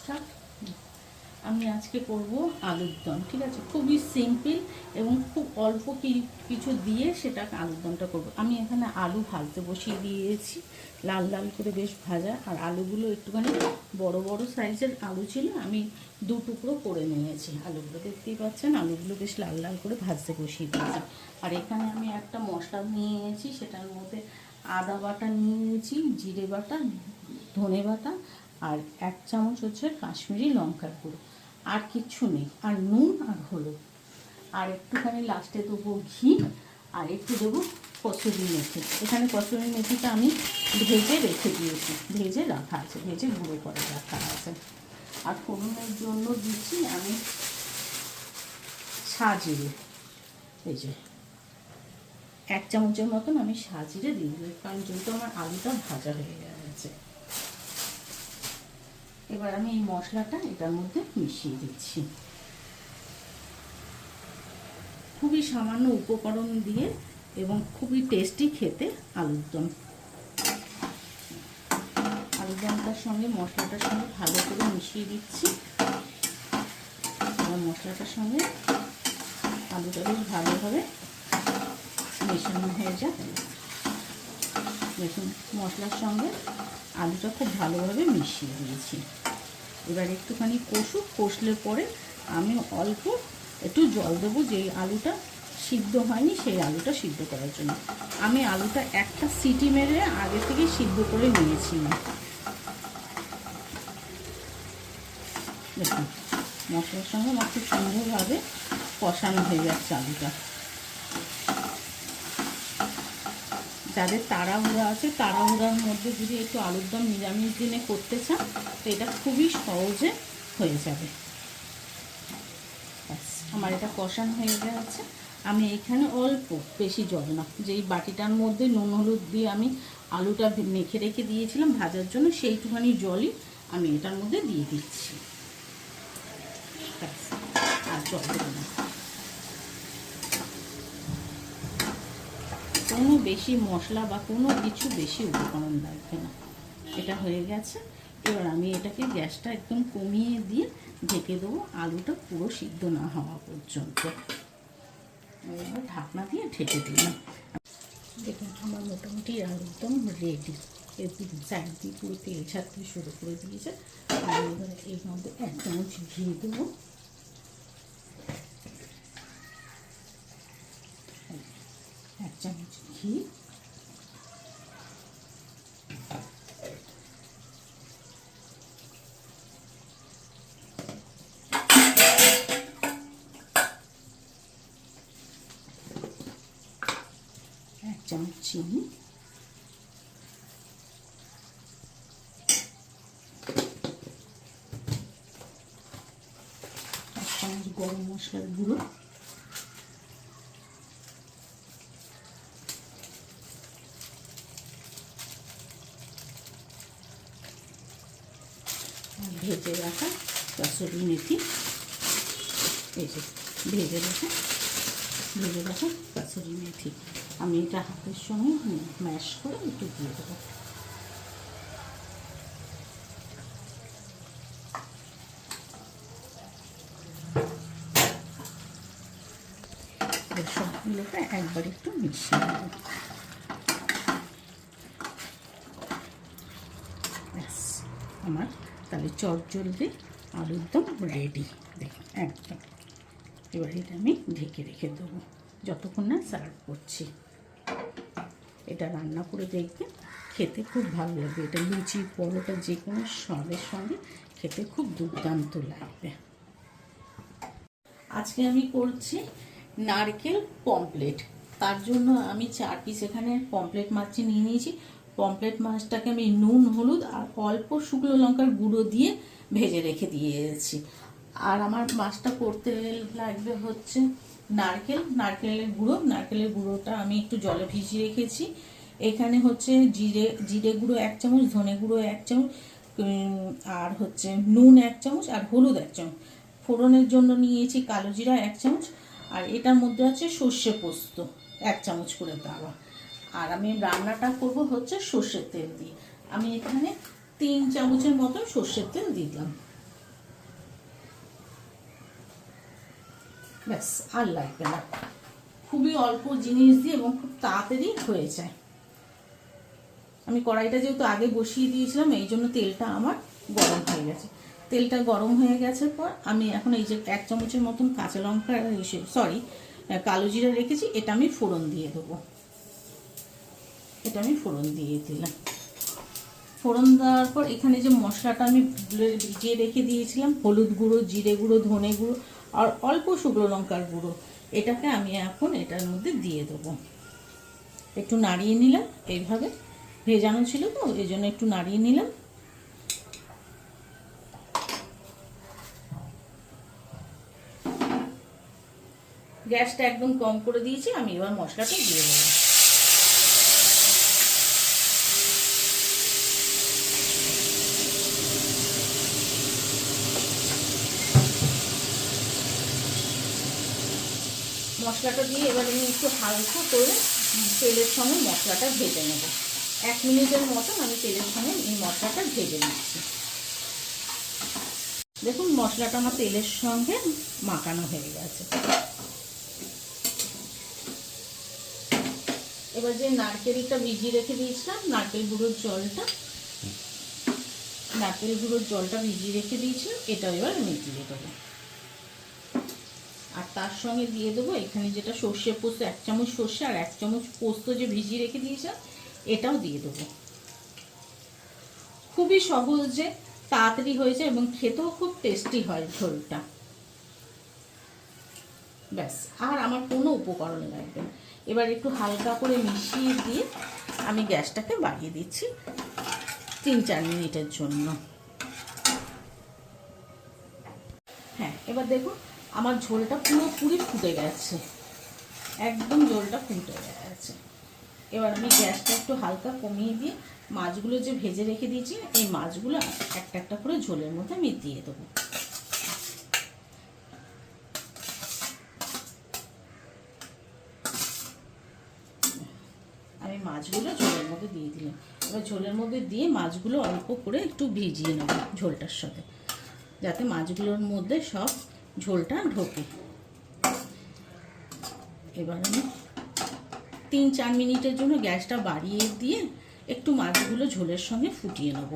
থাক। আমি আজকে করব আলুর দম, ঠিক আছে? খুবই সিম্পল এবং খুব অল্প কিছু দিয়ে সেটা আলুর দমটা করবো। আমি এখানে আলু ভাজতে বসিয়ে দিয়েছি, লাল লাল করে বেশ ভাজা। আর আলুগুলো একটুখানি বড় বড় সাইজের আলু ছিল, আমি 2 টুকরো করে নিয়েছি। আলুগুলো দেখতেই পাচ্ছেন, আলুগুলো বেশ লাল লাল করে ভাজতে বসিয়ে দিয়েছি। আর এখানে আমি একটা মশলা নিয়ে নিয়েছি, সেটার মধ্যে আদা বাটা নিয়ে নিয়েছি, জিরে বাটা, ধনে বাটা, আর 1 চামচ হচ্ছে কাশ্মীরি লঙ্কার গুঁড়ো। আর কিচ্ছু নেই, আর নুন আর হলুদ, আর একটুখানি লাস্টে দেবো ঘি, আর একটু দেবো কসুরি মেথি। এখানে কসুরি মেথিটা আমি ভেজে রেখে দিয়েছি, ভেজে রাখা আছে, ভেজে গুঁড়ো করে রাখা আছে। আর ফোড়নের জন্য দিচ্ছি আমি সাজিরে, এই যে 1 চামচের মতন আমি সাজিরে দিয়ে দিই, কারণ যেহেতু আমার আলুটা ভাজা হয়ে গেছে। এবার আমি এই মশলাটা এটার মধ্যে মিশিয়ে দিচ্ছি। খুবই সামান্য উপকরণ দিয়ে এবং খুবই টেস্টি খেতে আলুর দম। আলুর দমটার সঙ্গে মশলাটার সঙ্গে ভালো করে মিশিয়ে দিচ্ছি। এবার মশলাটার সঙ্গে আলুটা বেশ ভালোভাবে মেশানো হয়ে যায়। দেখুন, মশলার সঙ্গে আলুটা খুব ভালোভাবে মিশিয়ে দিয়েছি। এবার একটুখানি কষলে পরে আমি অল্প একটু জল দেবো, যে আলুটা সিদ্ধ হয়নি সেই আলুটা সিদ্ধ করার জন্য। আমি আলুটা একটা সিটি মেরে আগে থেকে সিদ্ধ করে নিয়েছি। দেখুন, মশলার সঙ্গে আমার খুব সুন্দরভাবে কষানো হয়ে যাচ্ছে আলুটা। যাদের তাড়াহুড়া আছে, তাড়াহুড়ার মধ্যে যদি একটু আলুর দম নিরামিষ দিনে করতে চান, তো এটা খুবই সহজে হয়ে যাবে। আমার এটা কষানো হয়ে গেছে। আমি এখানে অল্প, বেশি জল না, যেই বাটিটার মধ্যে নুন হলুদ দিয়ে আমি আলুটা মেখে রেখে দিয়েছিলাম ভাজার জন্য, সেইটুখানি জলই আমি এটার মধ্যে দিয়ে দিচ্ছি। আর জল দেবো না। কোনো বেশি মশলা বা কোনো কিছু বেশি উপকরণ লাগবে না। এটা হয়ে গেছে। এবার আমি এটাকে গ্যাসটা একদম কমিয়ে দিয়ে ঢেকে দেবো, আলুটা পুরো সিদ্ধ না হওয়া পর্যন্ত। এবার ঢাকনা দিয়ে ঢেকে দিলাম। দেখুন, আমার মোটামুটি আলুর দম রেডি। এর সাইড দিয়ে পুরো তেল ছাড়তে শুরু করে দিয়েছে। আমি এবার এর মধ্যে 1 চামচ ঘি দেবো। 1 চামচ ঘি, চামচ চিনি, 1 চামচ গরম মশলার গুঁড়ো, 1 ভেজে রাখা কসুরি মেথি, এই যে ভেজে রাখা কসুরি মেথি। আমি এটা হাতের সঙ্গে ম্যাশ করে একটু দিয়ে দেবো। সবগুলোকে একবার একটু মিশিয়ে দেবো। ব্যাস, আমার তাহলে চটজলদি আলুর দম রেডি। দেখুন, একদম। এবার এটা আমি ঢেকে রেখে দেবো যতক্ষণ না সার্ভ করছি। এটা রান্না করে দেখবেন, খেতে খুব ভালো লাগবে। এটা লুচি, পরোটা, যে কোনো স্বাদের সঙ্গে খেতে খুব দুর্দান্ত লাগবে। আজকে আমি করছি নারকেল পমফ্লেট। তার জন্য আমি 4 পিস এখানে পমফ্লেট মাছ নিয়ে নিয়েছি। পমফ্লেট মাছটাকে আমি নুন, হলুদ আর অল্প শুকনো লঙ্কার গুঁড়ো দিয়ে ভেজে রেখে দিয়েছি। আর আমার মাছটা করতে লাগবে হচ্ছে নারকেলের গুঁড়োটা আমি একটু জলে ভিজিয়ে রেখেছি। এখানে হচ্ছে জিরে গুঁড়ো 1 চামচ, ধনে গুঁড়ো 1 চামচ, আর হচ্ছে নুন 1 চামচ, আর হলুদ 1 চামচ। ফোড়নের জন্য নিয়েছি কালো জিরা 1 চামচ, আর এটার মধ্যে আছে সর্ষে পোস্ত 1 চামচ করে দেওয়া। আর আমি রান্নাটা করব হচ্ছে সর্ষের তেল দিয়ে। আমি এখানে 3 চামচের মতো সর্ষের তেল দিলাম। ব্যাস, আর লাগবে না। খুবই অল্প জিনিস দিয়ে এবং খুব তাড়াতাড়ি হয়ে যায়। আমি কড়াইটা যেহেতু আগে বসিয়ে দিয়েছিলাম, এই জন্য তেলটা আমার গরম হয়ে গেছে। তেলটা গরম হয়ে গেছে পর আমি এখন এই যে 1 চামচের মতন কাঁচা লঙ্কা, কালো জিরা রেখেছি, এটা আমি ফোড়ন দিয়ে দেবো। এটা আমি ফোড়ন দিয়ে দিলাম। ফোড়ন দেওয়ার পর এখানে যে মশলাটা আমি ভিজিয়ে রেখে দিয়েছিলাম, হলুদ গুঁড়ো, জিরে গুঁড়ো, ধনে গুঁড়ো আর অল্প শুকনো লঙ্কার গুঁড়ো, এটাকে আমি এখন এটার মধ্যে দিয়ে দেবো। একটু নাড়িয়ে নিলাম, এইভাবে ভেজানো ছিল তো এই জন্য একটু নাড়িয়ে নিলাম। গ্যাসটা একদম কম করে দিয়েছি। আমি এবার মশলাটা দিয়ে দেবো। মশলাটা দিয়ে এবার আমি একটু হালকা করে তেলের সঙ্গে মশলাটা ভেজে নেব। 1 মিনিটের মতন আমি তেলের সঙ্গে এই মশলাটা ভেজে নিচ্ছি। দেখুন মশলাটা আমার তেলের সঙ্গে মাখানো হয়ে গেছে। এবার যে নারকেলটা ভিজিয়ে রেখে দিয়েছিলাম, নারকেল গুঁড়োর জলটা ভিজিয়ে রেখে দিয়েছিলাম, এটা এবার আমি দিয়ে দেবো। আর তার সঙ্গে দিয়ে দেবো এখানে যেটা সর্ষে পোস্ত, 1 চামচ সর্ষে আর 1 চামচ পোস্ত যে ভিজিয়ে রেখে দিয়েছিলাম, এটাও দিয়ে দেবো। খুবই সহজে তাড়াতাড়ি হয়ে যায় এবং খেতেও খুব টেস্টি হয় ঝোলটা। ব্যাস, আর আমার কোনো উপকরণ লাগবে না। এবার একটু হালকা করে মিশিয়ে দিয়ে আমি গ্যাসটাকে বাড়িয়ে দিচ্ছি 3-4 মিনিটের জন্য। হ্যাঁ, এবার দেখুন আমার ঝোলটা পুরোপুরি ফুটে গেছে, একদম ঝোলটা ফুটে গেছে। এবার আমি গ্যাসটা একটু হালকা কমিয়ে দিয়ে মাছগুলো যে ভেজে রেখে দিয়েছি, এই মাছগুলো একটা একটা করে ঝোলের মধ্যে আমি দিয়ে দেবো। আমি মাছগুলো ঝোলের মধ্যে দিয়ে দিলাম। এবার ঝোলের মধ্যে দিয়ে মাছগুলো অল্প করে একটু ভিজিয়ে নেব ঝোলটার সাথে, যাতে মাছগুলোর মধ্যে সব ঝোলটা ঢোকে। এবার আমি 3-4 মিনিটের জন্য গ্যাসটা বাড়িয়ে দিয়ে একটু মাছগুলো ঝোলের সঙ্গে ফুটিয়ে নেব।